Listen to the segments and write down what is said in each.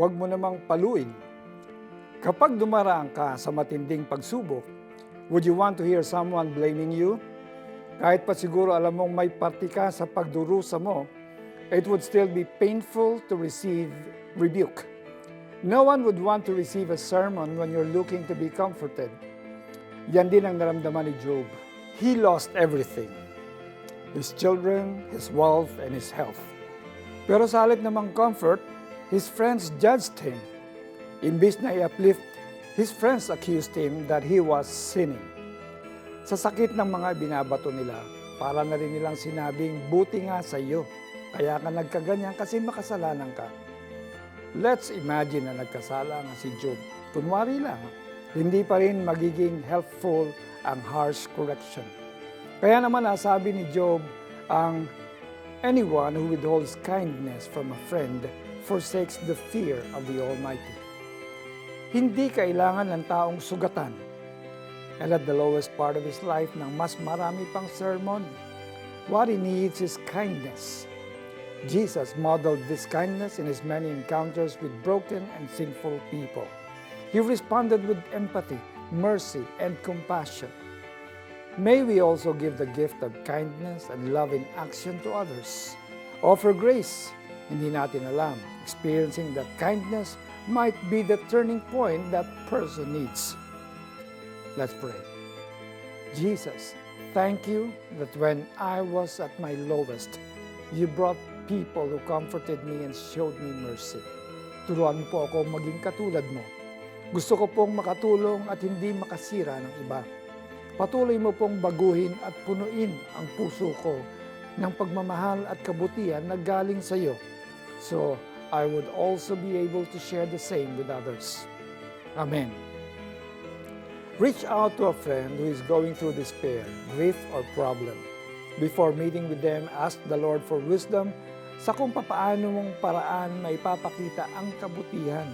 huwag mo namang paluin. Kapag dumaraan ka sa matinding pagsubok, would you want to hear someone blaming you? Kahit pa siguro alam mong may parti ka sa pagdurusa mo, it would still be painful to receive rebuke. No one would want to receive a sermon when you're looking to be comforted. Yan din ang naramdaman ni Job. He lost everything. His children, his wealth, and his health. Pero sa halip namang comfort, his friends judged him. Imbis na i-uplift, his friends accused him that he was sinning. Sa sakit ng mga binabato nila, para na rin nilang sinabing, buti nga sa iyo, kaya ka nagkaganyan kasi makasalanan ka. Let's imagine na nagkasala nga si Job. Kunwari lang, hindi pa rin magiging helpful ang harsh correction. Kaya naman nasabi ni Job, ang anyone who withholds kindness from a friend forsakes the fear of the Almighty. Hindi kailangan ng taong sugatan. And at the lowest part of his life ng mas marami pang sermon, what he needs is kindness. Jesus modeled this kindness in his many encounters with broken and sinful people. He responded with empathy, mercy, and compassion. May we also give the gift of kindness and love in action to others. Offer grace. Hindi natin alam. Experiencing that kindness might be the turning point that person needs. Let's pray. Jesus, thank you that when I was at my lowest, you brought people who comforted me and showed me mercy. Turuan mo po ako maging katulad mo. Gusto ko pong makatulong at hindi makasira ng iba. Patuloy mo pong baguhin at punuin ang puso ko ng pagmamahal at kabutihan na galing sa iyo. So, I would also be able to share the same with others. Amen. Reach out to a friend who is going through despair, grief, or problem. Before meeting with them, ask the Lord for wisdom sa kung papaano mong paraan maipapakita ang kabutihan.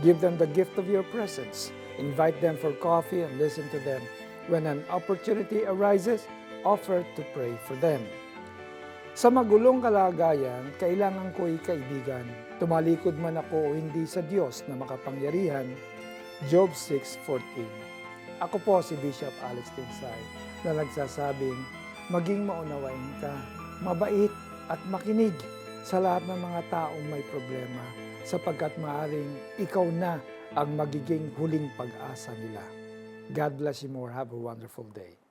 Give them the gift of your presence. Invite them for coffee and listen to them. When an opportunity arises, offer to pray for them. Sa magulong kalagayan, kailangan ko'y kaibigan. Tumalikod man ako o hindi sa Diyos na makapangyarihan. Job 6:14. Ako po si Bishop Alex Tinsay na nagsasabing, maging maunawain ka, mabait at makinig sa lahat ng mga taong may problema sapagkat maaaring ikaw na ang magiging huling pag-asa nila. God bless you more. Have a wonderful day.